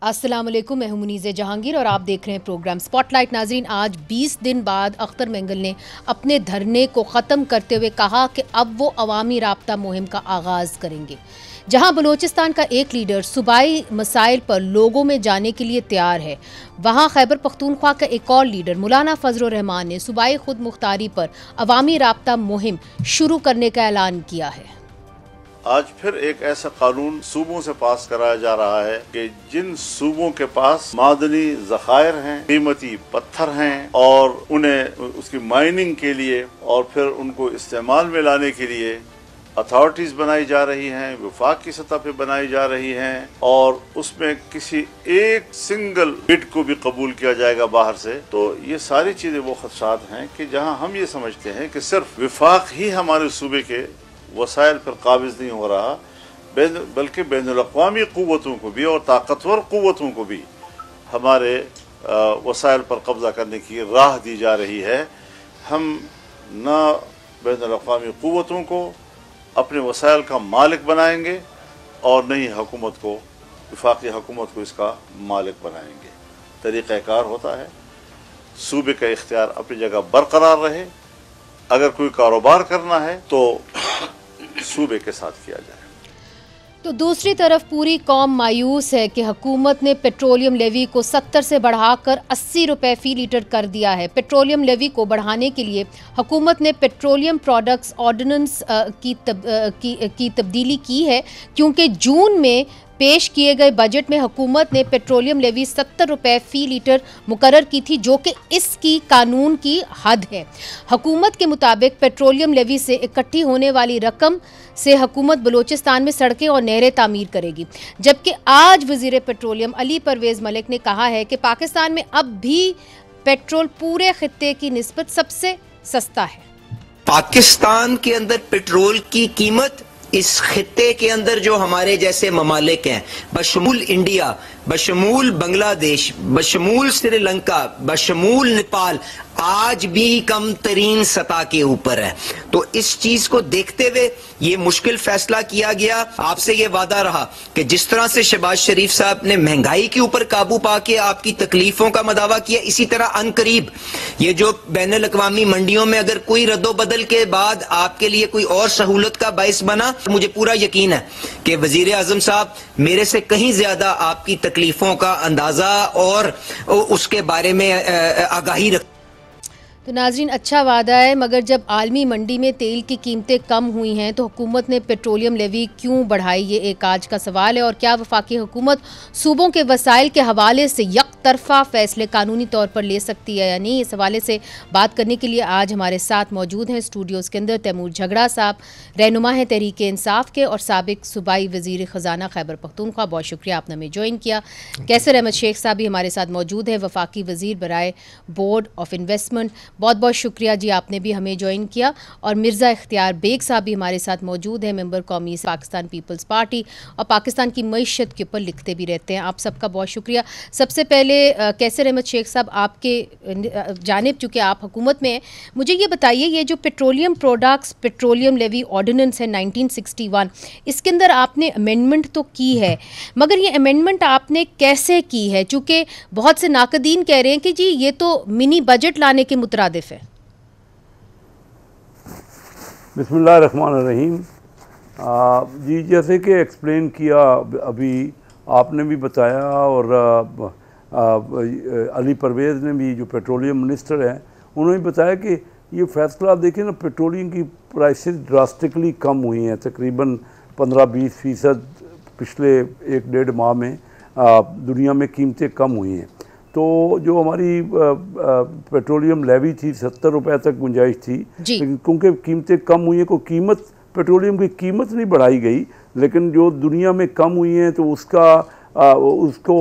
अस्सलाम वालेकुम, मैं हूं मुनीज़े जहांगीर और आप देख रहे हैं प्रोग्राम स्पॉटलाइट। नाजरीन, आज 20 दिन बाद अख्तर मेंगल ने अपने धरने को ख़त्म करते हुए कहा कि अब वो अवामी राब्ता मुहिम का आगाज़ करेंगे। जहां बलूचिस्तान का एक लीडर सूबाई मसाइल पर लोगों में जाने के लिए तैयार है, वहां खैबर पख्तूनख्वा का एक और लीडर मौलाना फजलुर रहमान ने सूबाई खुद मुख्तारी पर अवामी राब्ता मुहिम शुरू करने का ऐलान किया है। आज फिर एक ऐसा कानून सूबों से पास कराया जा रहा है कि जिन सूबों के पास मादनी ज़खायर हैं, कीमती पत्थर हैं और उन्हें उसकी माइनिंग के लिए और फिर उनको इस्तेमाल में लाने के लिए अथॉरिटीज़ बनाई जा रही हैं, वफाक की सतह पे बनाई जा रही हैं और उसमें किसी एक सिंगल बिड को भी कबूल किया जाएगा बाहर से। तो ये सारी चीज़ें वो खदशात हैं कि जहाँ हम ये समझते हैं कि सिर्फ वफाक ही हमारे सूबे के वसाइल पर काबिज नहीं हो रहा, बल्कि बैनुल-अक़वामी क़ुव्वतों को भी और ताकतवर क़ुव्वतों को भी हमारे वसाइल पर कब्ज़ा करने की राह दी जा रही है। हम न बैनुल-अक़वामी क़ुव्वतों को अपने वसाइल का मालिक बनाएंगे और न ही हुकूमत को, वफाकी हुकूमत को इसका मालिक बनाएंगे। तरीक़ाकार होता है सूबे का इख्तियार अपनी जगह बरकरार रहे। अगर कोई कारोबार करना है तो सूबे के साथ किया जाए। तो दूसरी तरफ पूरी कौम मायूस है कि हुकूमत ने पेट्रोलियम लेवी को 70 से बढ़ाकर 80 रुपए फ़ी लीटर कर दिया है। पेट्रोलियम लेवी को बढ़ाने के लिए हुकूमत ने पेट्रोलियम प्रोडक्ट्स ऑर्डिनेंस की तब्दीली की है, क्योंकि जून में पेश किए गए बजट में हुकूमत ने पेट्रोलियम लेवी 70 रुपए फ़ी लीटर मुकर्रर की थी, जो कि इसकी कानून की हद है। हुकूमत के मुताबिक पेट्रोलियम लेवी से इकट्ठी होने वाली रकम से हुकूमत बलूचिस्तान में सड़कें और नहरें तामीर करेगी। जबकि आज वज़ीर पेट्रोलियम अली परवेज़ मलिक ने कहा है कि पाकिस्तान में अब भी पेट्रोल पूरे खित्ते की निस्बत सबसे सस्ता है। पाकिस्तान के अंदर पेट्रोल की कीमत इस खित्ते के अंदर जो हमारे जैसे ममालिक हैं, बशमूल इंडिया, बशमूल बांग्लादेश, बशमूल श्रीलंका, बशमूल नेपाल, आज भी कम तरीन सतह के ऊपर है। तो इस चीज को देखते हुए ये मुश्किल फैसला किया गया। आपसे ये वादा रहा कि जिस तरह से शहबाज शरीफ साहब ने महंगाई के ऊपर काबू पाके आपकी तकलीफों का मदावा किया, इसी तरह अनकरीब ये जो बैनुल अक़वामी मंडियों में अगर कोई रद्दोबदल के बाद आपके लिए कोई और सहूलत का बाइस बना, तो मुझे पूरा यकीन है कि वजीर आजम साहब मेरे से कहीं ज्यादा आपकी तकलीफों का अंदाजा और उसके बारे में आगाही रख। तो नाज़रीन, अच्छा वादा है, मगर जब आलमी मंडी में तेल की कीमतें कम हुई हैं तो हुकूमत ने पेट्रोलियम लेवी क्यों बढ़ाई, ये एक आज का सवाल है। और क्या वफाकी हुकूमत सूबों के वसाइल के हवाले से यकतरफा फैसले कानूनी तौर पर ले सकती है या नहीं, इस हवाले से बात करने के लिए आज हमारे साथ मौजूद हैं स्टूडियोज़ के अंदर तैमूर झगड़ा साहब, रहनुमा हैं तहरीक इंसाफ के और साबिक सूबाई वज़ीर ख़जाना खैबर पख्तूनख्वा। बहुत शुक्रिया आपने हमें ज्वाइन किया। कैसर अहमद शेख साहब भी हमारे साथ मौजूद हैं, वफाकी वज़ीर बराए बोर्ड ऑफ इन्वेस्टमेंट। बहुत बहुत शुक्रिया जी, आपने भी हमें ज्वाइन किया। और मिर्ज़ा इख्तियार बेग साहब भी हमारे साथ मौजूद हैं, मेंबर कौमी पाकिस्तान पीपल्स पार्टी और पाकिस्तान की मईशत के ऊपर लिखते भी रहते हैं। आप सबका बहुत शुक्रिया। सबसे पहले कैसर अहमद शेख साहब, आपके जानिब, चूँकि आप हुकूमत में हैं, मुझे ये बताइए, ये जो petroleum products petroleum levy ordinance है 1961, इसके अंदर आपने अमेंडमेंट तो की है, मगर ये अमेंडमेंट आपने कैसे की है? चूँकि बहुत से नाकदीन कह रहे हैं कि जी ये तो मिनी बजट लाने के मुतरादिफ है। बिस्मिल्लाहिर्रहमानिर्रहीम। जी, जैसे कि एक्सप्लेन किया अभी आपने भी बताया और अली परवेज़ ने भी, जो पेट्रोलियम मिनिस्टर हैं, उन्होंने बताया कि ये फ़ैसला देखिए ना, पेट्रोलियम की प्राइसेस ड्रास्टिकली कम हुई हैं, तकरीबन 15-20% पिछले 1-1.5 माह में दुनिया में कीमतें कम हुई हैं। तो जो हमारी पेट्रोलियम लेवी थी 70 रुपए तक गुंजाइश थी, लेकिन क्योंकि कीमतें कम हुई हैं, को कीमत पेट्रोलियम की कीमत नहीं बढ़ाई गई, लेकिन जो दुनिया में कम हुई हैं तो उसको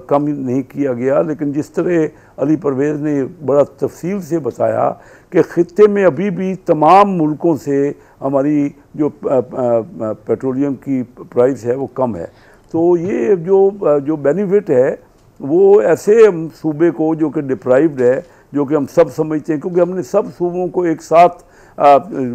कम नहीं किया गया। लेकिन जिस तरह अली परवेज़ ने बड़ा तफसील से बताया कि ख़ित्ते में अभी भी तमाम मुल्कों से हमारी जो पेट्रोलियम की प्राइस है वो कम है। तो ये जो बेनिफिट है वो ऐसे सूबे को जो कि डिप्राइव्ड है, जो कि हम सब समझते हैं, क्योंकि हमने सब सूबों को एक साथ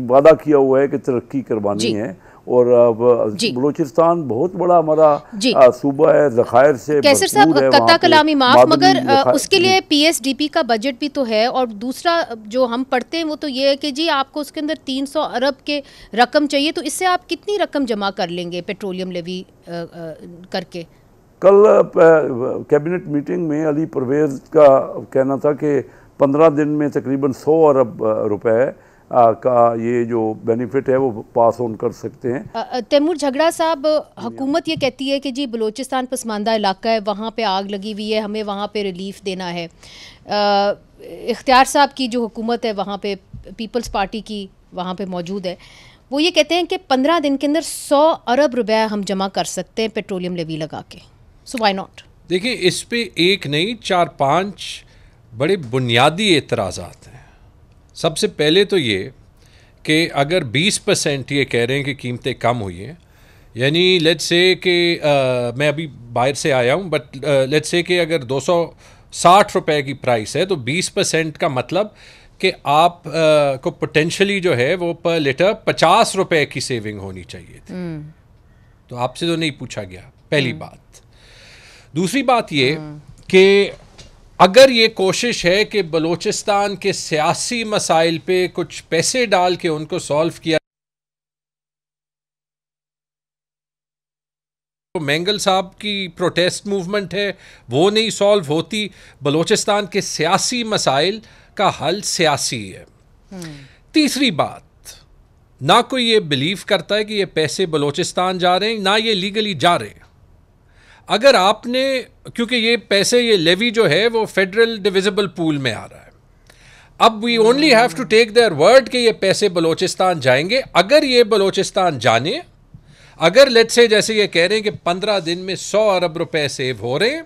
वादा किया हुआ है कि तरक्की करवानी है, और बलूचिस्तान बहुत बड़ा हमारा सूबा है, ज़खायर से कैसर साहब, कत्ता कलामी माफ, मगर उसके लिए पीएसडीपी का बजट भी तो है, और दूसरा जो हम पढ़ते हैं वो तो ये है कि जी आपको उसके अंदर 300 अरब के रकम चाहिए, तो इससे आप कितनी रकम जमा कर लेंगे पेट्रोलियम लेवी करके? कल कैबिनेट मीटिंग में अली परवेज़ का कहना था कि 15 दिन में तकरीबन 100 अरब रुपए का ये जो बेनिफिट है वो पास ऑन कर सकते हैं। तैमूर झगड़ा साहब, हुकूमत ये कहती है कि जी बलूचिस्तान पसमानदा इलाका है, वहाँ पे आग लगी हुई है, हमें वहाँ पे रिलीफ देना है। इख्तियार साहब की जो हुकूमत है वहाँ पे, पीपल्स पार्टी की वहाँ पे मौजूद है, वो ये कहते हैं कि 15 दिन के अंदर 100 अरब रुपया हम जमा कर सकते हैं पेट्रोलियम लेवी लगा के। So why not? देखिए, इस पे एक नहीं 4-5 बड़े बुनियादी एतराज़ात हैं। सबसे पहले तो ये कि अगर 20% ये कह रहे हैं कि कीमतें कम हुई हैं, यानी लेट्स से कि मैं अभी बाहर से आया हूँ, बट लेट्स से कि अगर 260 रुपए की प्राइस है तो 20% का मतलब कि आप को पोटेंशली जो है वो पर लीटर 50 रुपए की सेविंग होनी चाहिए थी। तो आपसे तो नहीं पूछा गया, पहली बात। दूसरी बात ये कि अगर ये कोशिश है कि बलूचिस्तान के सियासी मसाइल पे कुछ पैसे डाल के उनको सॉल्व किया, तो मेंगल साहब की प्रोटेस्ट मूवमेंट है वो नहीं सॉल्व होती। बलूचिस्तान के सियासी मसाइल का हल सियासी है। तीसरी बात, ना कोई ये बिलीव करता है कि ये पैसे बलूचिस्तान जा रहे हैं, ना ये लीगली जा रहे हैं। अगर आपने, क्योंकि ये पैसे, ये लेवी जो है वो फेडरल डिविजिबल पूल में आ रहा है, अब we only have to take their word कि ये पैसे बलूचिस्तान जाएंगे। अगर ये बलूचिस्तान जाने, अगर लेट्स से जैसे ये कह रहे हैं कि 15 दिन में 100 अरब रुपए सेव हो रहे हैं,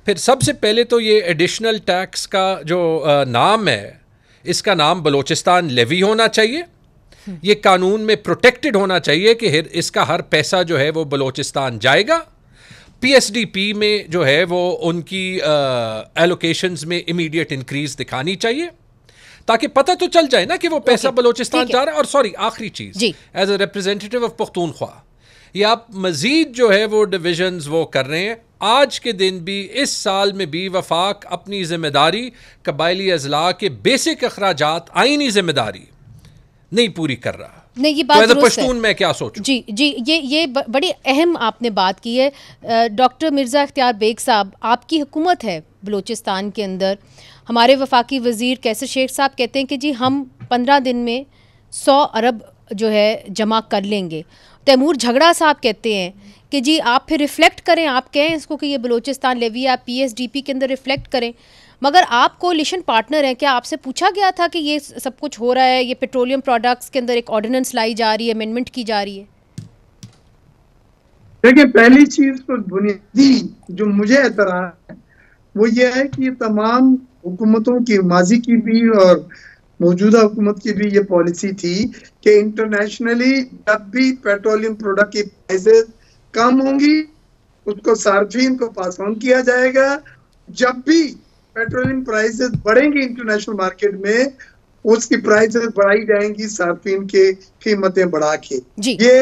फिर सबसे पहले तो ये एडिशनल टैक्स का जो नाम है, इसका नाम बलूचिस्तान लेवी होना चाहिए। ये कानून में प्रोटेक्टेड होना चाहिए कि इसका हर पैसा जो है वो बलूचिस्तान जाएगा। पीएसडीपी में जो है वो उनकी एलोकेशंस में इमीडिएट इंक्रीज दिखानी चाहिए, ताकि पता तो चल जाए ना कि वो पैसा बलूचिस्तान जा रहा है। और सॉरी, आखिरी चीज, as a representative of Pakhtunkhwa, ये आप मजीद जो है वो डिविजन्स वो कर रहे हैं। आज के दिन भी, इस साल में भी वफाक अपनी जिम्मेदारी कबायली अजला के बेसिक अखराजात, आईनी जिम्मेदारी नहीं पूरी कर रहा। नहीं, ये बात दुरुस्त है। मैं क्या सोचूं? जी जी, ये बड़ी अहम आपने बात की है। डॉक्टर मिर्ज़ा इख्तियार बेग साहब, आपकी हुकूमत है बलूचिस्तान के अंदर, हमारे वफाकी वज़ीर कैसर शेख साहब कहते हैं कि जी हम 15 दिन में 100 अरब जो है जमा कर लेंगे। तैमूर झगड़ा साहब कहते हैं कि जी आप फिर रिफ्लेक्ट करें, आप कहें इसको कि ये बलूचिस्तान लेवी, आप पीएसडीपी के अंदर रिफ्लेक्ट करें, मगर आप कोलिशन पार्टनर हैं। क्या आपसे पूछा गया था कि ये सब कुछ हो रहा है, ये पेट्रोलियम प्रोडक्ट्स के अंदर एक ऑर्डिनेंस लाई जा रही है, अमेंडमेंट की जा रही है? देखिए, पहली चीज तो बुनियादी जो मुझे एतराज है वो ये है कि तमाम हुकूमतों की, माजी की भी और मौजूदा हुकूमत की भी ये पॉलिसी थी कि इंटरनेशनली जब भी पेट्रोलियम प्रोडक्ट की प्राइसेस कम होंगी उसको सार्फिन को पास ऑन किया जाएगा। जब भी पेट्रोलियम प्राइसेस बढ़ेंगी इंटरनेशनल मार्केट में, उसकी प्राइसेस बढ़ाई जाएंगी सार्फिन के कीमतें बढ़ा के। ये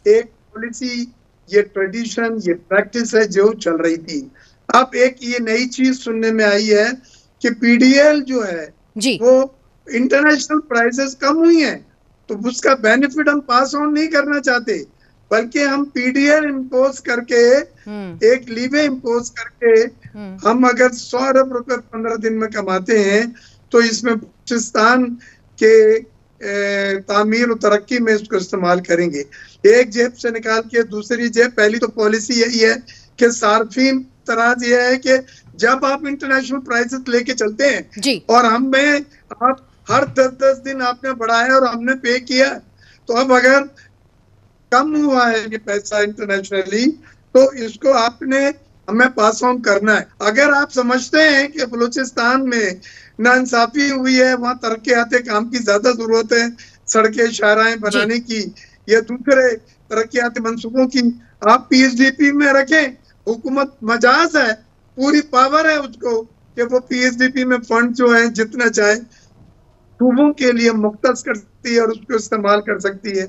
एक पॉलिसी, ये ट्रेडिशन, ये प्रैक्टिस है जो चल रही थी। अब एक ये नई चीज सुनने में आई है कि पीडीएल जो है वो इंटरनेशनल प्राइसेस कम हुई हैं तो उसका बेनिफिट हम पास ऑन नहीं करना चाहते, बल्कि हम पीडीएल इम्पोज करके, एक लीवे इम्पोज करके, हम अगर 100 अरब रुपए 15 दिन में कमाते हैं तो इसमें बलूचिस्तान के तामीर और तरक्की में इसको इस्तेमाल करेंगे। एक जेब से निकाल के दूसरी जेब। पहली तो पॉलिसी यही है कि सार्फिन तराज यह है कि जब आप इंटरनेशनल प्राइसेस लेके चलते हैं और हमें आप हर 10-10 दिन आपने बढ़ाया और हमने पे किया, तो अब अगर कम हुआ है ये पैसा इंटरनेशनली तो इसको आपने हमें पास ऑन करना है। अगर आप समझते हैं कि बलूचिस्तान में नाइंसाफी हुई है, वहाँ तरक्याते काम की ज्यादा जरूरत है, सड़कें शाहराहें बनाने की या दूसरे तरक्याती मंसूबों की, आप पीएसडीपी में रखें। हुकूमत मजाज है, पूरी पावर है उसको कि वो पीएसडीपी में फंड जो है जितना चाहे सूबों के लिए मुख्तस कर सकती है और उसको इस्तेमाल कर सकती है।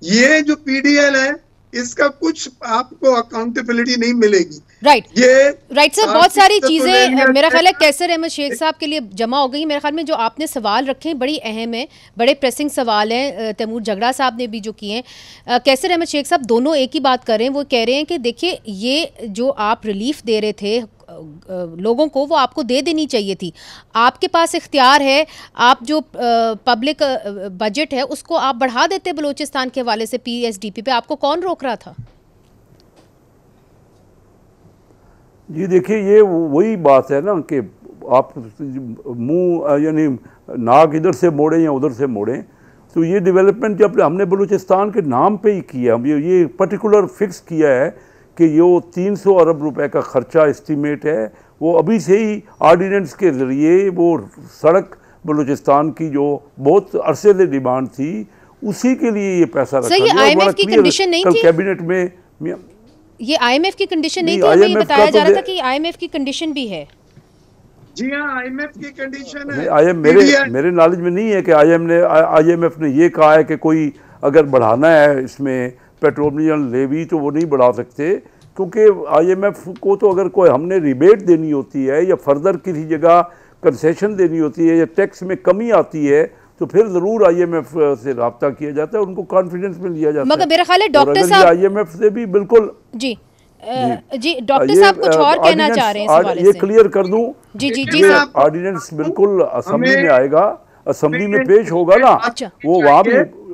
ये जो पीडीएल है इसका कुछ आपको अकाउंटेबिलिटी नहीं मिलेगी। राइट ये सर, बहुत सारी तो चीजें ले मेरा ख्याल है लिया कैसर अहमद शेख साहब के लिए जमा हो गई। मेरे ख्याल में जो आपने सवाल रखे हैं बड़ी अहम है, बड़े प्रेसिंग सवाल हैं। तैमूर झगड़ा साहब ने भी जो किए हैं, कैसर अहमद शेख साहब दोनों एक ही बात कर रहे हैं। वो कह रहे हैं कि देखिए ये जो आप रिलीफ दे रहे थे लोगों को, वो आपको दे देनी चाहिए थी। आपके पास इख्तियार है, आप जो पब्लिक बजट है उसको आप बढ़ा देते बलूचिस्तान के हवाले से PSDP पे, आपको कौन रोक रहा था? जी देखिए, ये वही बात है ना कि आप मुंह यानी नाक इधर से मोड़ें या उधर से मोड़ें। तो ये डेवलपमेंट जब हमने बलूचिस्तान के नाम पे ही किया, हम ये पर्टिकुलर फिक्स किया है कि ये 300 अरब रुपए का खर्चा एस्टीमेट है, वो अभी से ही ऑर्डिनेंस के ज़रिए वो सड़क बलूचिस्तान की जो बहुत अरसे से डिमांड थी उसी के लिए ये पैसा रखा गया। IMF की कंडीशन नहीं थी कैबिनेट में, ये IMF की कंडीशन नहीं थी, हमें ये बताया जा रहा था कि IMF की कंडीशन भी है। जी हाँ, IMF की कंडीशन है। मेरे नॉलेज में नहीं है कि IMF ने ये कहा है कि कोई अगर बढ़ाना है इसमें पेट्रोलियम लेवी तो वो नहीं बढ़ा सकते, क्योंकि IMF को तो अगर कोई हमने रिबेट देनी होती है या फर्दर किसी जगह कंसेशन देनी होती है या टैक्स में कमी आती है तो फिर ज़रूर IMF से रब्ता किया जाता है, उनको कॉन्फिडेंस में लिया जाता है। मगर मेरा ख्याल है डॉक्टर साहब IMF से भी बिल्कुल जी डॉक्टर साहब कुछ और कहना चाह रहे हैं इस हवाले से। ये क्लियर कर दूं, जी ऑर्डिनेंस बिल्कुल असेंबली में आएगा, असेंबली में पेश होगा ना, वो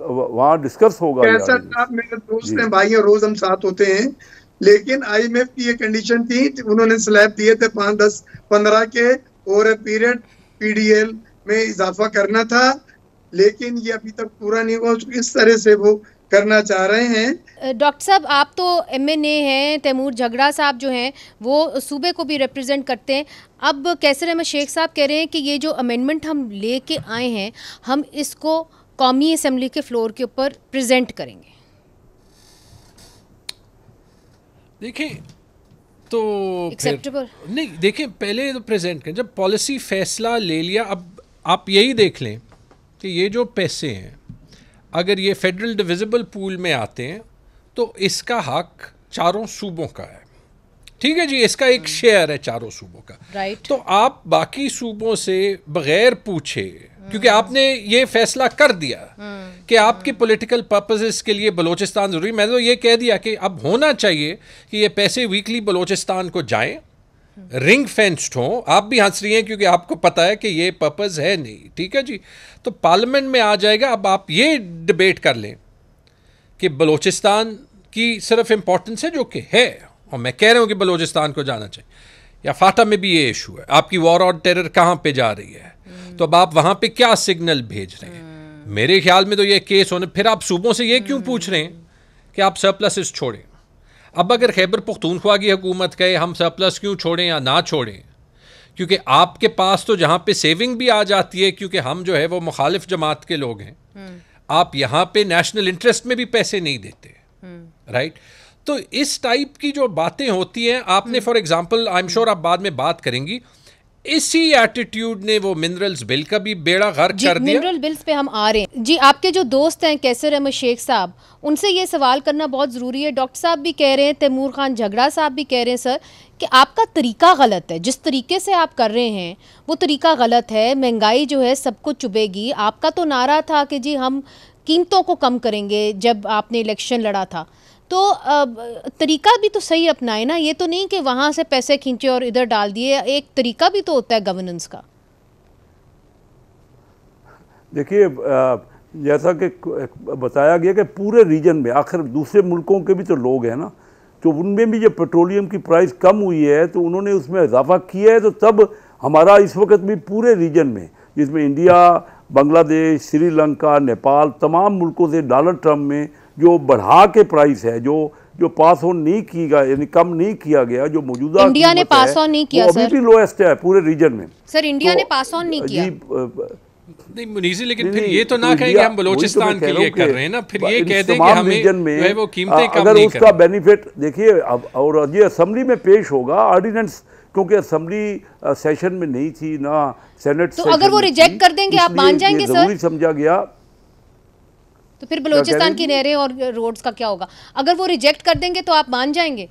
वहाँ डिस्कस होगा। मेरे दोस्त हैं, भाई हैं, रोज हम साथ होते हैं, लेकिन IMF की ये कंडीशन थी, उन्होंने स्लैब दिए थे 5, 10, 15 के ओवर ए पीरियड PDL में इजाफा करना था, लेकिन ये अभी तक पूरा नहीं हुआ। इस तरह से वो करना चाह रहे हैं। डॉक्टर साहब, आप तो MNA हैं, तैमूर झगड़ा साहब जो हैं वो सूबे को भी रिप्रेजेंट करते हैं। अब कैसर अहमद शेख साहब कह रहे हैं कि ये जो अमेंडमेंट हम लेके आए हैं, हम इसको कौमी असेंबली के फ्लोर के ऊपर प्रेजेंट करेंगे। देखिए तो एक्सेप्टेबल नहीं, देखिए पहले तो प्रेजेंट करें, जब पॉलिसी फैसला ले लिया, अब आप यही देख लें कि ये जो पैसे हैं अगर ये फेडरल डिविजिबल पूल में आते हैं तो इसका हक चारों सूबों का है, ठीक है जी, इसका एक शेयर है चारों सूबों का। राइट। तो आप बाकी सूबों से बगैर पूछे, क्योंकि आपने ये फैसला कर दिया कि आपके पॉलिटिकल पर्पसेस के लिए बलूचिस्तान ज़रूरी, मैंने तो ये कह दिया कि अब होना चाहिए कि ये पैसे वीकली बलूचिस्तान को जाएं, रिंग फेंस्ड हो। आप भी हंस रही हैं क्योंकि आपको पता है कि ये पर्पस है नहीं, ठीक है जी, तो पार्लियामेंट में आ जाएगा। अब आप ये डिबेट कर लें कि बलूचिस्तान की सिर्फ इम्पोर्टेंस है, जो कि है, और मैं कह रहा हूँ कि बलूचिस्तान को जाना चाहिए, या फाटा में भी ये इशू है, आपकी वॉर ऑन टेरर कहाँ पे जा रही है, तो अब आप वहाँ पे क्या सिग्नल भेज रहे हैं? मेरे ख्याल में तो ये केस होने, फिर आप सूबों से ये क्यों पूछ रहे हैं कि आप सरप्लसेस छोड़ें? अब अगर खैबर पख्तूनख्वा की हुकूमत कहे हम सरप्लस क्यों छोड़ें या ना छोड़ें, क्योंकि आपके पास तो जहाँ पे सेविंग भी आ जाती है, क्योंकि हम जो है वो मुखालिफ जमात के लोग हैं, आप यहाँ पे नेशनल इंटरेस्ट में भी पैसे नहीं देते, राइट? तो इस टाइप की जो बातें होती हैं, आपने for example, I am sure आप बाद में बात करेंगी, इसी एटीट्यूड ने वो मिनरल्स बिल का भी बेड़ा गर्क कर दिया। मिनरल बिल्स पे हम आ रहे हैं जी। आपके जो दोस्त हैं कैसर अहमद शेख साहब, उनसे ये सवाल करना बहुत ज़रूरी है। डॉक्टर साहब भी कह रहे हैं, तैमूर खान झगड़ा साहब भी कह रहे हैं सर कि आपका तरीका गलत है, जिस तरीके से आप कर रहे हैं वो तरीका गलत है, महंगाई जो है सबको चुभेगी। आपका तो नारा था कि जी हम कीमतों को कम करेंगे जब आपने इलेक्शन लड़ा था, तो तरीका भी तो सही अपनाए ना, ये तो नहीं कि वहाँ से पैसे खींचे और इधर डाल दिए, एक तरीका भी तो होता है गवर्नेंस का। देखिए जैसा कि बताया गया कि पूरे रीजन में आखिर दूसरे मुल्कों के भी तो लोग हैं ना, तो उनमें भी जब पेट्रोलियम की प्राइस कम हुई है तो उन्होंने उसमें इजाफा किया है, तो तब हमारा इस वक्त भी पूरे रीजन में, जिसमें इंडिया, बांग्लादेश, श्रीलंका, नेपाल, तमाम मुल्कों से डॉलर टर्म में जो बढ़ा के प्राइस है, जो पास ऑन नहीं की गया, यानी कम नहीं किया गया, जो मौजूदा इंडिया ने पास ऑन नहीं किया सर, अभी भी लोएस्ट है पूरे रीजन में। सर इंडिया ने पास ऑन नहीं किया नहीं मुनीजी, लेकिन फिर ये तो ना कहें कि हम बलूचिस्तान के लिए कर रहे हैं ना, फिर ये कह दें कि हमें वो कीमतें कम नहीं उसका बेनिफिट देखिए। अब और ये असेंबली में पेश होगा ऑर्डिनेंस, क्योंकि असेंबली सेशन में नहीं थी ना सेनेट, तो अगर वो रिजेक्ट कर देंगे आप मान जाएंगे सर? जरूरी समझा गया। तो फिर बलूचिस्तान की नहरें और रोड्स का क्या होगा? अगर वो रिजेक्ट कर देंगे तो आप मान जाएंगे?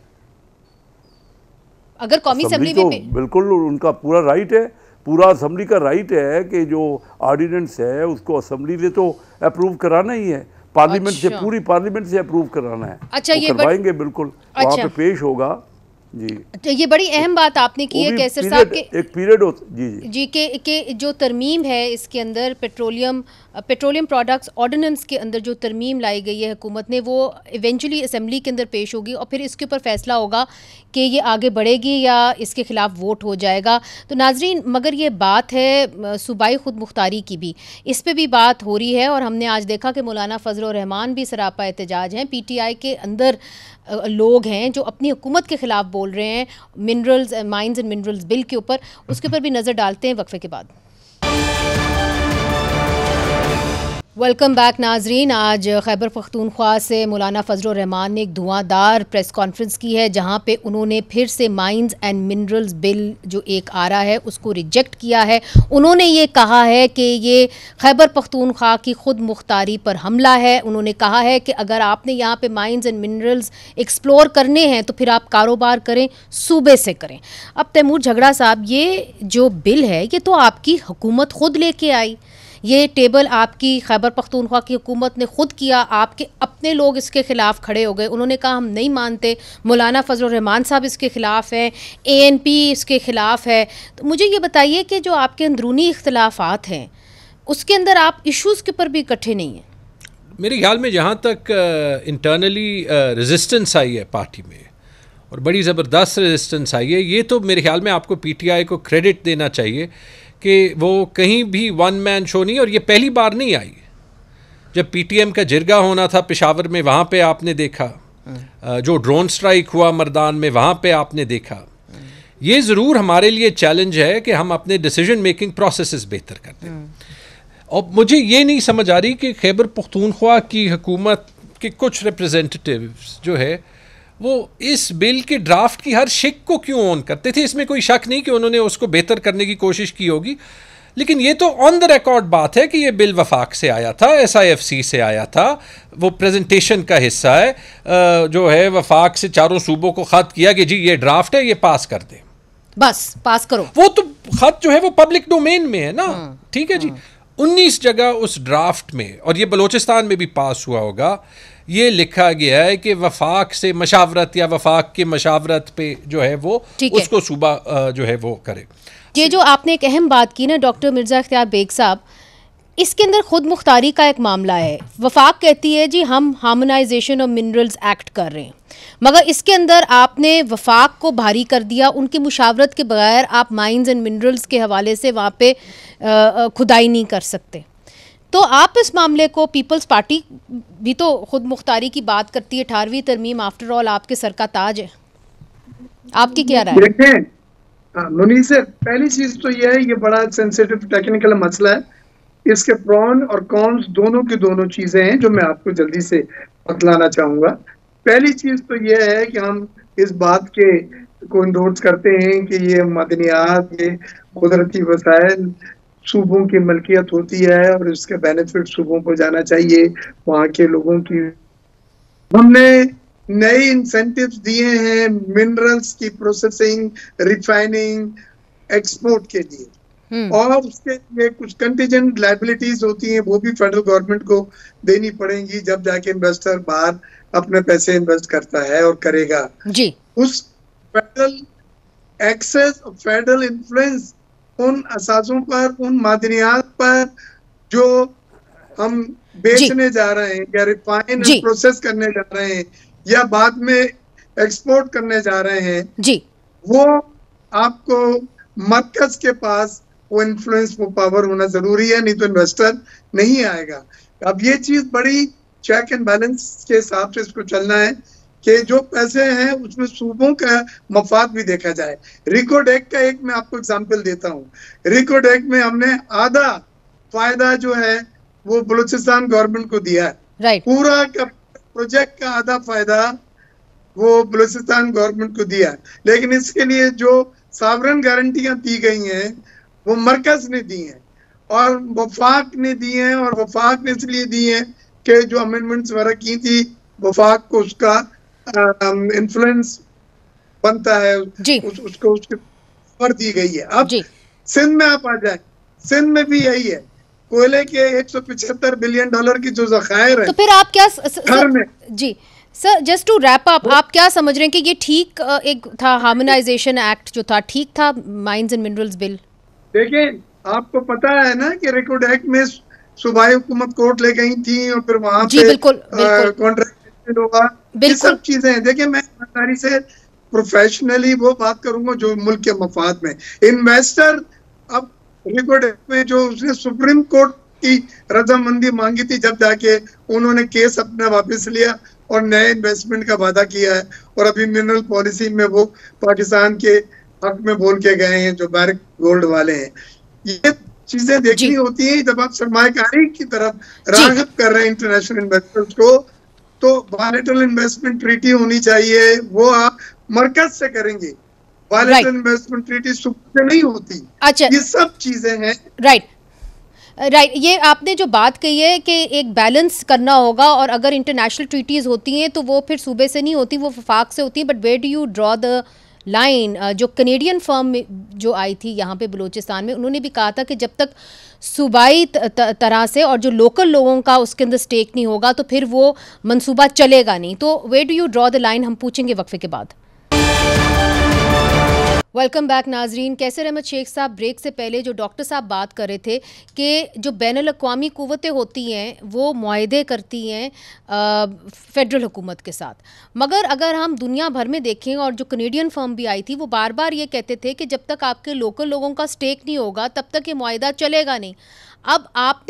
अगर कौमी असेंबली में बिल्कुल उनका पूरा राइट है, पूरा असेंबली का राइट है कि जो ऑर्डिनेंस है उसको असेंबली ने तो अप्रूव कराना ही है, पार्लियामेंट से, पूरी पार्लियामेंट से अप्रूव कराना है। अच्छा, ये करवाएंगे बिल्कुल, वहाँ पे पेश होगा जी। तो ये बड़ी अहम बात आपने की है कैसर साहब के एक पीरियड हो जी के जो तरमीम है इसके अंदर पेट्रोलियम प्रोडक्ट्स ऑर्डिनेंस के अंदर जो तरमीम लाई गई है हुकूमत ने, वो इवेंचुअली असेंबली के अंदर पेश होगी और फिर इसके ऊपर फैसला होगा कि ये आगे बढ़ेगी या इसके खिलाफ वोट हो जाएगा। तो नाजरीन, मगर ये बात है सूबाई खुद मुख्तारी की भी, इस पे भी बात हो रही है और हमने आज देखा कि मौलाना फजल रहमान भी सरापा एहतजाज हैं। PTI के अंदर लोग हैं जो अपनी हुकूमत के खिलाफ बोल रहे हैं minerals, mines and minerals bill के ऊपर। उसके ऊपर भी नज़र डालते हैं वक्फे के बाद। वेलकम बैक नाजरीन। आज खैबर पख्तूनख्वा से मौलाना फजल रहमान ने एक धुआंधार प्रेस कॉन्फ्रेंस की है जहां पे उन्होंने फिर से माइंस एंड मिनरल्स बिल जो एक आ रहा है उसको रिजेक्ट किया है। उन्होंने ये कहा है कि ये खैबर पख्तूनख्वा की खुद मुख्तारी पर हमला है। उन्होंने कहा है कि अगर आपने यहाँ पे माइंस एंड मिनरल्स एक्सप्लोर करने हैं तो फिर आप कारोबार करें, सूबे से करें। अब तैमूर झगड़ा साहब, ये जो बिल है ये तो आपकी हुकूमत खुद लेके आई, ये टेबल आपकी खैबर पख्तूनख्वा की हुकूमत ने खुद किया, आपके अपने लोग इसके खिलाफ खड़े हो गए। उन्होंने कहा हम नहीं मानते, मौलाना फजल रहमान साहब इसके खिलाफ हैं, ANP इसके खिलाफ है। तो मुझे ये बताइए कि जो आपके अंदरूनी इख्तलाफात हैं उसके अंदर आप इश्यूज़ के ऊपर भी इकट्ठे नहीं हैं? मेरे ख्याल में जहाँ तक इंटरनली रेजिस्टेंस आई है पार्टी में और बड़ी ज़बरदस्त रेजिस्टेंस आई है, ये तो मेरे ख्याल में आपको PTI को क्रेडिट देना चाहिए कि वो कहीं भी वन मैन शो नहीं, और ये पहली बार नहीं आई। जब PTM का जिरगा होना था पेशावर में, वहाँ पे आपने देखा, जो ड्रोन स्ट्राइक हुआ मर्दान में, वहाँ पे आपने देखा। ये ज़रूर हमारे लिए चैलेंज है कि हम अपने डिसीजन मेकिंग प्रोसेसेस बेहतर कर दें। और मुझे ये नहीं समझ आ रही कि खैबर पख्तूनख्वा की हुकूमत के कुछ रिप्रेजेंटेटिव्स जो है वो इस बिल के ड्राफ्ट की हर शिक को क्यों ऑन करते थे। इसमें कोई शक नहीं कि उन्होंने उसको बेहतर करने की कोशिश की होगी, लेकिन ये तो ऑन द रिकॉर्ड बात है कि ये बिल वफाक से आया था, SIFC से आया था, वो प्रेजेंटेशन का हिस्सा है, जो है वफाक से चारों सूबों को ख़त किया कि जी ये ड्राफ्ट है, ये पास कर दें, बस पास करो। वो तो ख़त जो है वो पब्लिक डोमेन में है ना, ठीक है जी। 19 जगह उस ड्राफ्ट में, और ये बलूचिस्तान में भी पास हुआ होगा, ये लिखा गया है कि वफाक से मशावरत या वफाक के मशावरत पे जो है वो उसको सूबा जो है वो करे। ये जो आपने एक अहम बात की ना डॉक्टर मिर्ज़ा इख्तियार बेग साहब, इसके अंदर खुद मुख्तारी का एक मामला है। वफाक कहती है जी हम हार्मोनाइजेशन ऑफ मिनरल्स एक्ट कर रहे हैं, मगर इसके अंदर आपने वफाक को भारी कर दिया। उनकी मुशावरत के बगैर आप माइंस एंड मिनरल्स के हवाले से वहाँ पे खुदाई नहीं कर सकते। तो आप इस मामले को, पीपल्स पार्टी भी तो खुद मुख्तारी की बात करती है, 18वीं तरमीम आफ्टर ऑल आपके सर का ताज है, आपकी क्या राय है? देखें मुनीर से, पहली चीज तो यह है, ये बड़ा सेंसिटिव टेक्निकल मसला है, इसके प्रॉन और कॉन्स दोनों की दोनों चीजें हैं जो मैं आपको जल्दी से बतलाना चाहूंगा। पहली चीज तो यह है कि हम इस बात के को इंडोर्स करते हैं कि ये मदनियात, ये कुदरती वसाइल सूबों की मलकियत होती है और इसके बेनिफिट सूबों को जाना चाहिए, वहाँ के लोगों की। हमने नए इंसेंटिव्स दिए हैं मिनरल्स की प्रोसेसिंग, रिफाइनिंग, एक्सपोर्ट के लिए, और उसके लिए कुछ कंटीजेंट लायबिलिटीज होती हैं, वो भी फेडरल गवर्नमेंट को देनी पड़ेंगी जब जाके इन्वेस्टर बाहर अपने पैसे इन्वेस्ट करता है और करेगा जी। उस फेडरल एक्सेस, फेडरल इन्फ्लुएंस उन असासों पर, उन मादनियात पर जो हम बेचने जा रहे हैं या रिफाइन एंड प्रोसेस करने जा रहे हैं या बाद में एक्सपोर्ट करने जा रहे हैं जी, वो आपको मरकज के पास वो इन्फ्लुएंस, वो पावर होना जरूरी है, नहीं तो इन्वेस्टर नहीं आएगा। अब ये चीज बड़ी चेक एंड बैलेंस के हिसाब से इसको चलना है कि जो पैसे हैं उसमें सूबों का मफाद भी देखा जाए। रिकॉर्ड एक्ट का एक मैं आपको एग्जांपल देता हूँ। रिकॉर्ड एक्ट में हमने आधा फायदा जो है वो बलूचिस्तान गवर्नमेंट को दिया है, पूरा का प्रोजेक्ट का आधा फायदा वो बलूचिस्तान गवर्नमेंट को दिया है, लेकिन इसके लिए जो सॉवरेन गारंटियां दी गई हैं वो मरकज ने दी हैं और वफाक ने दी हैं, और वफाक ने इसलिए दी हैं के जो अमेंडमेंट्स वगैरह की थी, वफाक को उसका इन्फ्लुएंस बनता है, उसको उसके पर दी गई है। अब सिंध में आप आ जाए, सिंध में भी यही है, कोयले के 175 बिलियन डॉलर की जो ज़खायर है। तो फिर आप क्या जी sir, just to wrap up, आप क्या समझ रहे हैं कि ये ठीक एक था हार्मोनाइजेशन एक्ट जो था, ठीक था माइंस एंड मिनरल्स बिल? देखिए, आपको पता है ना कि रिकॉर्ड एक्ट में सूबाई हुकूमत कोर्ट ले गई थी और फिर वहां पे कॉन्ट्रैक्ट होगा, ये सब चीजें हैं। देखिए, मैं ईमानदारी से प्रोफेशनली वो बात करूंगा जो मुल्क के मफाद में। इन्वेस्टर अब रिकॉर्ड एक्ट में जो उसने सुप्रीम कोर्ट की रजामंदी मांगी थी, जब जाके उन्होंने केस अपना वापस लिया और नए इन्वेस्टमेंट का वादा किया है, और अभी मिनरल पॉलिसी में वो पाकिस्तान के हक में बोल के गए हैं जो बैरिक गोल्ड वाले हैं। ये चीजें देखनी होती है जब आप सरमायाकारी की तरफ राग़िब कर रहे हैं इंटरनेशनल इन्वेस्टर्स को, तो बायलैटरल इन्वेस्टमेंट ट्रीटी होनी चाहिए, वो आप मरकज से करेंगे। बायलैटरल इन्वेस्टमेंट ट्रीटी सुप्रीम से नहीं होती। अच्छा, ये सब चीजें हैं। राइट, ये आपने जो बात कही है कि एक बैलेंस करना होगा, और अगर इंटरनेशनल ट्रीटीज़ होती हैं तो वो फिर सूबे से नहीं होती, वो वफाक से होती है। But where do you draw the line? जो कनेडियन फर्म जो आई थी यहाँ पे बलूचिस्तान में, उन्होंने भी कहा था कि जब तक सूबाई तरह से और जो लोकल लोगों का उसके अंदर स्टेक नहीं होगा तो फिर वो मंसूबा चलेगा नहीं। तो where do you draw the line, हम पूछेंगे वक्फे के बाद। वेलकम बैक नाजरीन। कैसर अहमद शेख साहब, ब्रेक से पहले जो डॉक्टर साहब बात कर रहे थे कि जो बैनुल अक़वामी क़ुव्वतें होती हैं वो मुआहदे करती हैं फेडरल हुकूमत के साथ, मगर अगर हम दुनिया भर में देखें, और जो कनेडियन फर्म भी आई थी वो बार बार ये कहते थे कि जब तक आपके लोकल लोगों का स्टेक नहीं होगा तब तक ये मुआहदा चलेगा नहीं। अब आप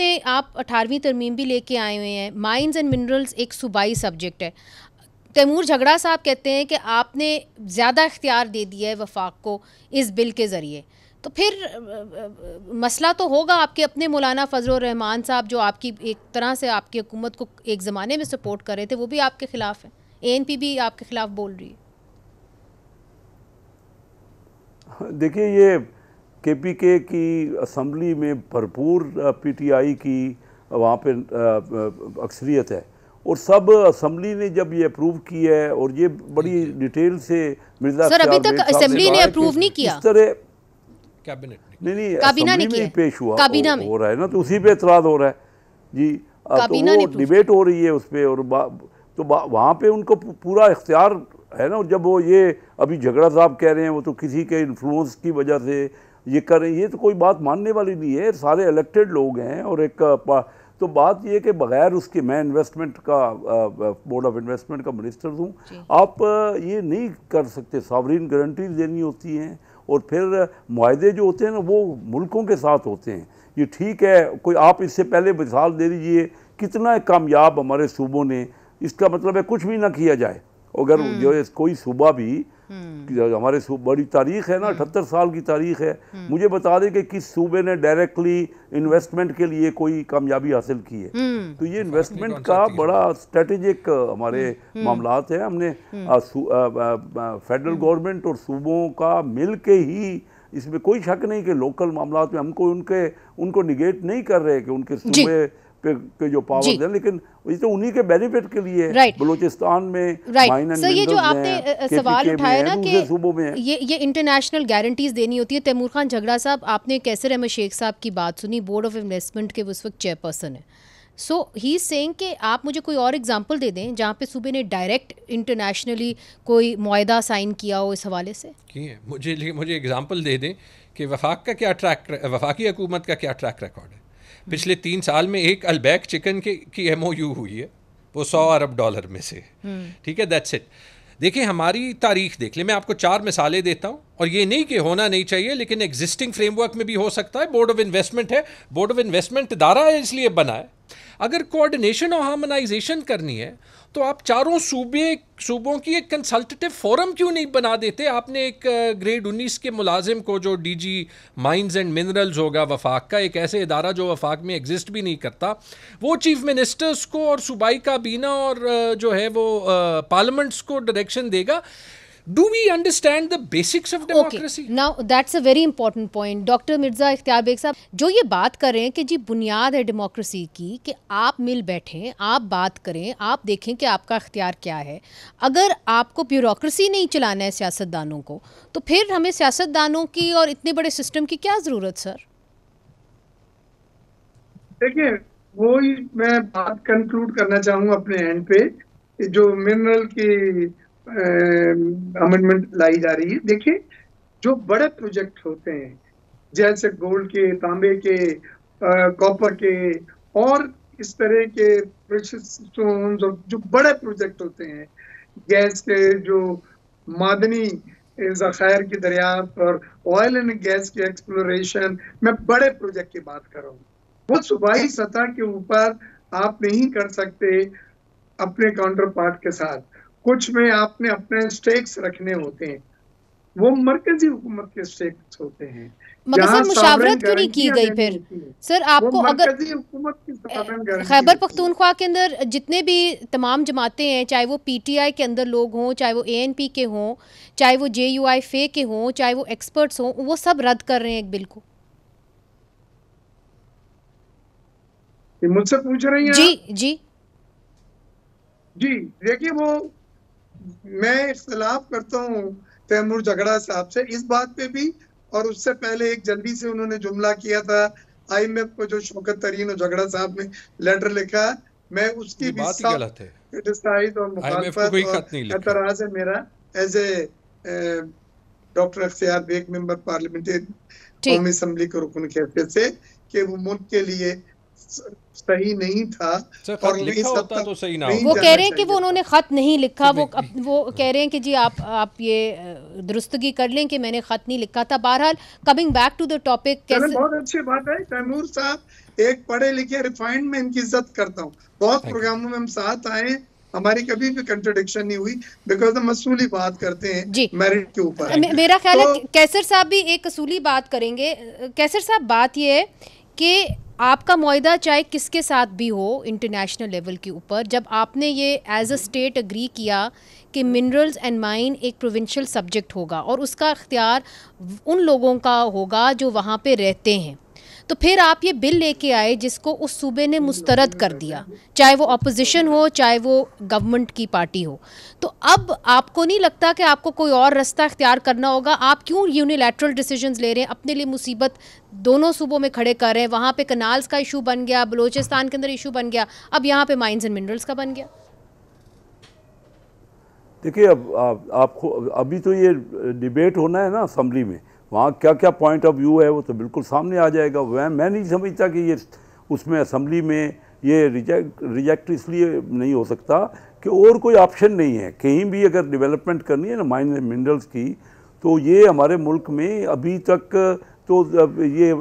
18वीं तरमीम भी लेके आए हुए हैं। माइंस एंड मिनरल्स एक सूबाई सब्जेक्ट है। तैमूर झगड़ा साहब कहते हैं कि आपने ज़्यादा इख्तियार दे दिया है वफाक को इस बिल के ज़रिए, तो फिर मसला तो होगा। आपके अपने मौलाना फजलुर रहमान साहब जो आपकी एक तरह से आपकी हुकूमत को एक ज़माने में सपोर्ट कर रहे थे, वो भी आपके ख़िलाफ़ हैं, ANP भी आपके ख़िलाफ़ बोल रही है। देखिए, ये KPK की असम्बली में भरपूर PTI की वहाँ पे अक्सरियत है, और सब असम्बली ने जब ये अप्रूव किया है, और ये बड़ी डिटेल से मिर्जा सर अभी तक असम्बली ने अप्रूव नहीं किया, इस तरह कैबिनेट नहीं काबीना ने किया, पेश हुआ हो रहा है ना, तो उसी पे एतराज़ हो रहा है जी। तो वो डिबेट हो रही है उस पर, और तो वहाँ पे उनको पूरा इख्तियार है ना। जब वो ये अभी झगड़ा साहब कह रहे हैं वो तो किसी के इन्फ्लुएंस की वजह से ये कर रहे हैं, ये तो कोई बात मानने वाली नहीं है। सारे इलेक्टेड लोग हैं, और एक तो बात ये कि बग़ैर उसके, मैं इन्वेस्टमेंट का बोर्ड ऑफ इन्वेस्टमेंट का मिनिस्टर हूँ, आप ये नहीं कर सकते। सॉवरेन गारंटीज देनी होती हैं, और फिर मुआहदे जो होते हैं ना वो मुल्कों के साथ होते हैं। ये ठीक है, कोई आप इससे पहले मिसाल दे दीजिए कितना कामयाब हमारे सूबों ने, इसका मतलब है कुछ भी ना किया जाए। अगर जो कोई सूबा भी, हमारे बड़ी तारीख है ना, 78 साल की तारीख है, मुझे बता दें कि किस सूबे ने डायरेक्टली इन्वेस्टमेंट के लिए कोई कामयाबी हासिल की है। तो ये इन्वेस्टमेंट का बड़ा स्ट्रेटेजिक हमारे मामलात है। हमने फेडरल गवर्नमेंट और सूबों का मिल के ही, इसमें कोई शक नहीं कि लोकल मामलात में हमको उनको निगेट नहीं कर रहे कि उनके सूबे पे जो पावर है, लेकिन ये तो उन्हीं के बेनिफिट के लिए है। बलूचिस्तान में सर ये जो आपने सवाल उठाया ना कि ये इंटरनेशनल गारंटीज देनी होती है, तैमूर खान झगड़ा साहब, आपने कैसर अहमद शेख साहब की बात सुनी, बोर्ड ऑफ इन्वेस्टमेंट के उस वक्त चेयरपर्सन है। सो ही इज सेइंग कि आप मुझे कोई और एग्जांपल दे दें जहाँ पे सूबे ने डायरेक्ट इंटरनेशनली कोई मुआहदा साइन किया हो इस हवाले से। मुझे एग्जांपल दे दें कि वफाकी हुकूमत का क्या ट्रैक रिकॉर्ड है। पिछले 3 साल में एक अल्बैक चिकन की MOU हुई है, वो $100 अरब में से, ठीक है, दैट्स इट। देखिए हमारी तारीख देख ले, मैं आपको 4 मिसालें देता हूँ, और ये नहीं कि होना नहीं चाहिए, लेकिन एग्जिस्टिंग फ्रेमवर्क में भी हो सकता है। बोर्ड ऑफ इन्वेस्टमेंट है, बोर्ड ऑफ इन्वेस्टमेंट इदारा है इसलिए बना है। अगर कोऑर्डिनेशन और हार्मोनाइजेशन करनी है तो आप चारों सूबों की एक कंसल्टेटिव फोरम क्यों नहीं बना देते? आपने एक ग्रेड 19 के मुलाजिम को, जो DG माइंस एंड मिनरल्स होगा वफाक का, एक ऐसे इदारा जो वफाक में एग्जिस्ट भी नहीं करता, वो चीफ मिनिस्टर्स को और सूबाई काबीना और जो है वो पार्लियामेंट्स को डायरेक्शन देगा। Do we understand the basics of democracy? Okay, now that's a very important point. Doctor Mirza इख्तियार बेग साहब जो ये बात कर रहे हैं कि जी बुनियाद है डेमोक्रेसी की कि आप मिल बैठें, आप बात करें, आप देखें कि आपका इख्तियार क्या है। अगर आपको ब्यूरोक्रेसी नहीं चलाना है सियासतदानों को, तो फिर हमें सियासतदानों की और इतने बड़े सिस्टम की क्या ज़रूरत सर? देखिए, वो ही मैं बात कंक्लूड करना चाहूँगा अपने एंड पे, जो मिनरल की अमेंडमेंट लाई जा रही है। देखिए, जो बड़े प्रोजेक्ट होते हैं जैसे गोल्ड के, तांबे के, कॉपर के और इस तरह के प्रेशियस स्टोन्स और जो बड़े प्रोजेक्ट होते हैं, गैस के जो मादनी ज़खायर की दरियाफ्त और ऑयल एंड गैस की एक्सप्लोरेशन, मैं बड़े प्रोजेक्ट की बात कर रहा हूँ। वो सूबाई सतह के ऊपर आप नहीं कर सकते अपने काउंटर पार्ट के साथ। कुछ में आपने अपने स्टेक्स रखने होते हैं, वो मरकजी हुकूमत के स्टेक्स होते हैं। मगर सर मुशावरत क्यों नहीं की गई फिर? सर आपको अगर खैबर पख्तूनख्वा के अंदर जितने भी तमाम जमातें हैं, चाहे वो पीटीआई के अंदर लोग हों, चाहे वो एएनपी के हों, चाहे वो जेयूआई फे के हों, चाहे वो एक्सपर्ट्स हों, वो सब रद्द कर रहे हैं एक बिल को। मुझसे पूछ रही हैं? जी जी जी, देखिए, वो मैं इख्तिलाफ करता हूँ तैमूर झगड़ा साहब से इस बात पे भी, और उससे पहले एक जल्दी से उन्होंने जुमला किया था IMF को, जो शौकत तरीन और झगड़ा साहब ने लेटर लिखा, मैं उसकी भी क्रिटिसाइज और मुखालफत और एतराज है मेरा एज ए डॉक्टर इख्तियार बेग मेंबर पार्लियामेंट कौमी असम्बली के रुकन की हैसियत से, कि वो मुल्क के लिए सही नहीं था और लिखा होता तो सही ना। वो कह रहे हैं कि वो उन्होंने खत नहीं लिखा, वो कह रहे हैं कि जी आप ये दुरुस्तगी कर लें कि मैंने खत नहीं लिखा था। बहरहाल coming back to the topic, कैसे बहुत अच्छी बात है तैमूर साहब एक पढ़े लिखे रिफाइंड में इनकी इज्जत करता हूँ, बहुत प्रोग्रामों में हम साथ आए, हमारी कभी भी कंट्रोडिक्शन नहीं हुई, बिकॉज हम असूली बात करते हैं मेरिट के ऊपर। मेरा ख्याल है कैसर साहब भी एक असूली बात करेंगे। कैसर साहब, बात ये है कि आपका मुआहदा चाहे किसके साथ भी हो इंटरनेशनल लेवल के ऊपर, जब आपने ये एज अ स्टेट एग्री किया कि मिनरल्स एंड माइन एक प्रोविंशियल सब्जेक्ट होगा और उसका इख्तियार उन लोगों का होगा जो वहाँ पे रहते हैं, तो फिर आप ये बिल लेके आए जिसको उस सूबे ने मुस्तरद कर दिया, चाहे वो अपोजिशन हो चाहे वो गवर्नमेंट की पार्टी हो। तो अब आपको नहीं लगता कि आपको कोई और रास्ता इख्तियार करना होगा? आप क्यों यूनिलैटरल डिसीजंस ले रहे हैं, अपने लिए मुसीबत दोनों सूबों में खड़े कर रहे हैं? वहाँ पे कनाल्स का इशू बन गया, बलूचिस्तान के अंदर इशू बन गया, अब यहाँ पे माइंस एंड मिनरल्स का बन गया। देखिए, अब आपको अभी तो ये डिबेट होना है ना असम्बली में, वहाँ क्या क्या पॉइंट ऑफ व्यू है वो तो बिल्कुल सामने आ जाएगा। मैं नहीं समझता कि ये उसमें असम्बली में ये रिजेक्ट इसलिए नहीं हो सकता कि और कोई ऑप्शन नहीं है। कहीं भी अगर डेवलपमेंट करनी है ना माइन एंड मिनरल्स की, तो ये हमारे मुल्क में अभी तक तो ये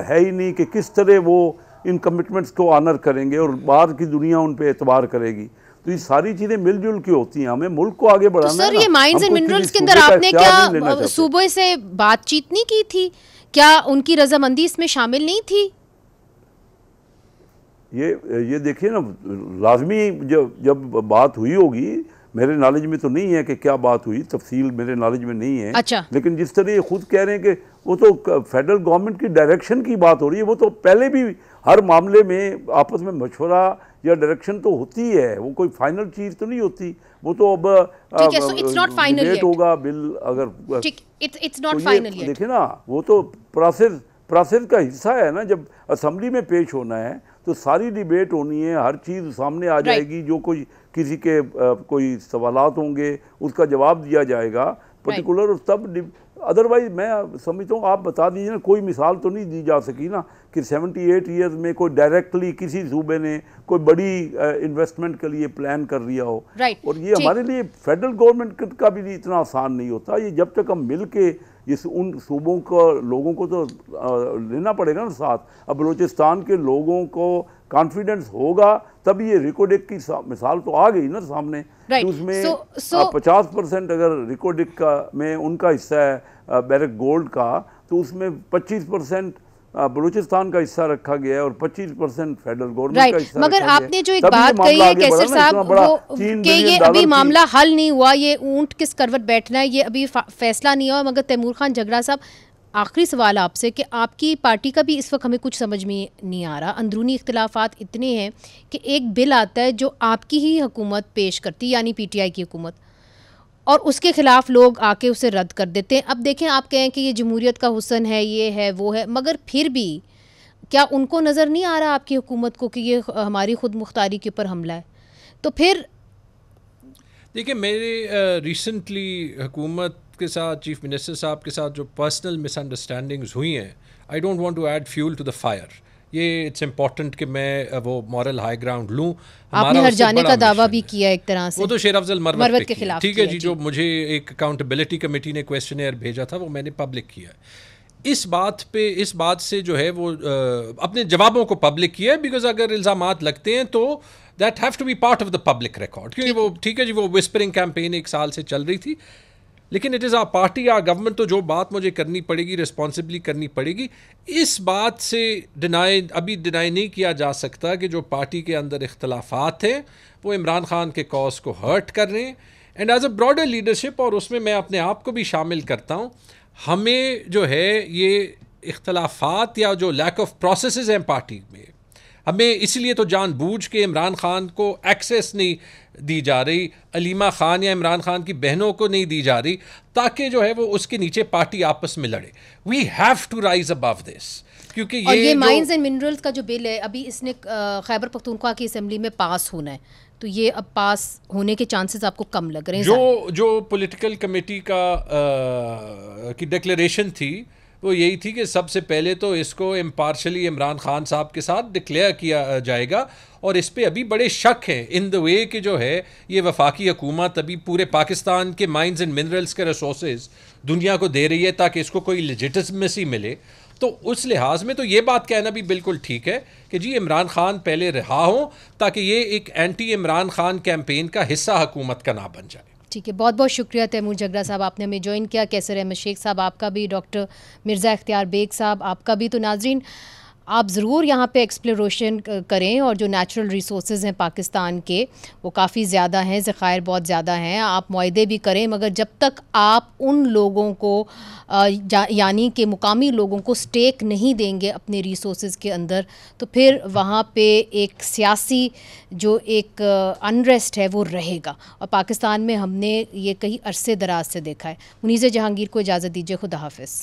है ही नहीं कि किस तरह वो इन कमिटमेंट्स को ऑनर करेंगे और बाहर की दुनिया उन पर एतबार करेगी। तो ये सारी चीज़ें मिलजुल के होती हैं, हमें मुल्क को आगे बढ़ाना है। तो सर, ये माइंस एंड मिनरल्स के अंदर आपने क्या सूबे से बातचीत नहीं की थी? क्या उनकी रजामंदी इसमें शामिल नहीं थी? ये देखिए ना, लाजमी जब बात हुई होगी, मेरे नॉलेज में तो नहीं है कि क्या बात हुई, तफसील मेरे नॉलेज में नहीं है। अच्छा। लेकिन जिस तरह ये खुद कह रहे हैं कि वो तो फेडरल गवर्नमेंट की डायरेक्शन की बात हो रही है, वो तो पहले भी हर मामले में आपस में मशवरा या डायरेक्शन तो होती है, वो कोई फाइनल चीज़ तो नहीं होती। वो तो अब डिबेट होगा बिल अगर इट्स नॉट फाइनल येट। देखिए ना, वो तो प्रोसेस का हिस्सा है ना। जब असम्बली में पेश होना है तो सारी डिबेट होनी है, हर चीज़ सामने आ जाएगी, जो कोई किसी के कोई सवालात होंगे उसका जवाब दिया जाएगा पर्टिकुलर, और तब अदरवाइज मैं समझता हूँ, आप बता दीजिए ना, कोई मिसाल तो नहीं दी जा सकी ना कि 78 ईयर्स में कोई डायरेक्टली किसी सूबे ने कोई बड़ी इन्वेस्टमेंट के लिए प्लान कर लिया हो। और ये हमारे लिए फेडरल गवर्नमेंट का भी इतना आसान नहीं होता। ये जब तक हम मिल के उन सूबों को लोगों को तो लेना पड़ेगा ना साथ। अब बलूचिस्तान के लोगों को कॉन्फिडेंस होगा तब ये रिकोडिक की मिसाल तो आ गई ना सामने। उसमें 50% अगर रिकोडिक का में उनका हिस्सा है बैरक गोल्ड का, तो उसमें 25% बलूचिस्तान का हिस्सा रखा गया है और 25% फेडरल गवर्नमेंट का हिस्सा मगर रखा गया है। आपने जो एक तभी ये बात मामला कही है आगे बढ़ा कैसर ना, साहब, इतना बड़ा वो 3 कि बिलियन ये डॉलर अभी की- मामला हल नहीं हुआ, ये ऊंट किस करवट बैठना है, ये अभी फैसला नहीं हुआ। मगर तैमूर खान झगड़ा साहब, आखिरी सवाल आपसे कि आपकी पार्टी का भी इस वक्त हमें कुछ समझ में नहीं आ रहा, अंदरूनी इख्तिलाफात इतने हैं कि एक बिल आता है जो आपकी ही हुकूमत पेश करती है, यानी पीटीआई की हुकूमत, और उसके खिलाफ लोग आके उसे रद्द कर देते हैं। अब देखें, आप कहें कि ये जमहूरियत का हुस्न है, ये है वो है, मगर फिर भी क्या उनको नज़र नहीं आ रहा आपकी हुकूमत को कि ये हमारी खुद मुख्तारी के ऊपर हमला है? तो फिर देखिए, मेरे रिसेंटली हुकूमत के साथ, चीफ मिनिस्टर साहब के साथ जो पर्सनल मिसअंडरस्टैंडिंग्स हुई हैं, I don't want to add fuel to the fire. ये इट्स इम्पॉर्टेंट कि मैं वो मॉरल हाई ग्राउंड लूँ। आपने हर जाने का दावा भी किया एक तरह से, वो तो शेर अफजल मरवत मरवत के खिलाफ ठीक है किया, जी। जो मुझे एक अकाउंटेबिलिटी कमेटी ने क्वेश्चनेयर भेजा था वो मैंने पब्लिक किया है। इस बात से जो है वो अपने जवाबों को पब्लिक किया है, बिकॉज अगर इल्ज़ामात लगते हैं तो that have to be part of the public record. क्योंकि वो ठीक है जी, वो विस्परिंग कैंपेन 1 साल से चल रही थी, लेकिन इट इज़ आ पार्टी या गवर्नमेंट, तो जो बात मुझे करनी पड़ेगी, रिस्पॉन्सिबली करनी पड़ेगी। इस बात से अभी डिनाई नहीं किया जा सकता कि जो पार्टी के अंदर इख्तलाफात हैं वो इमरान खान के कॉज को हर्ट कर रहे हैं। And as a broader leadership, और उसमें मैं अपने आप को भी शामिल करता हूँ, हमें जो है ये इख्तलाफात या जो लैक ऑफ प्रोसेसेस हैं पार्टी में, हमें इसलिए तो जानबूझ के इमरान खान को एक्सेस नहीं दी जा रही, अलीमा खान या इमरान खान की बहनों को नहीं दी जा रही, ताकि जो है वो उसके नीचे पार्टी आपस में लड़े। We have to rise above this, क्योंकि ये माइंस एंड मिनरल्स का जो बिल है अभी इसने खैबर पख्तूनख्वा की असेंबली में पास होना है, तो ये अब पास होने के चांसेस आपको कम लग रहे हैं? जो पॉलिटिकल कमेटी की डिक्लेरेशन थी वो यही थी कि सबसे पहले तो इसको इम्पार्शली इमरान खान साहब के साथ डिक्लेयर किया जाएगा, और इस पे अभी बड़े शक हैं इन द वे कि जो है ये वफाकी हुकूमत अभी पूरे पाकिस्तान के माइंस एंड मिनरल्स के रिसोर्सेज दुनिया को दे रही है ताकि इसको कोई लेजिटिमेसी मिले। तो उस लिहाज में तो ये बात कहना भी बिल्कुल ठीक है कि जी इमरान खान पहले रहा हो, ताकि ये एक एंटी इमरान खान कैंपेन का हिस्सा हुकूमत का ना बन जाए। ठीक है, बहुत बहुत शुक्रिया तैमूर झगड़ा साहब, आपने हमें ज्वाइन किया। कैसर अहमद शेख साहब आपका भी, डॉक्टर मिर्ज़ा इख्तियार बेग साहब आपका भी। तो नाजरीन, आप ज़रूर यहाँ पे एक्सप्लोरेशन करें, और जो नेचुरल रिसोर्सेज हैं पाकिस्तान के वो काफ़ी ज़्यादा हैं, ज़खायर बहुत ज़्यादा हैं, आप मुआहदे भी करें, मगर जब तक आप उन लोगों को यानी कि मुकामी लोगों को स्टेक नहीं देंगे अपने रिसोर्सेज के अंदर, तो फिर वहाँ पे एक सियासी जो एक अनरेस्ट है वो रहेगा। और पाकिस्तान में हमने ये कई अरसे दराज से देखा है। मुनीज़ जहांगीर को इजाज़त दीजिए, खुदा हाफ़िज़।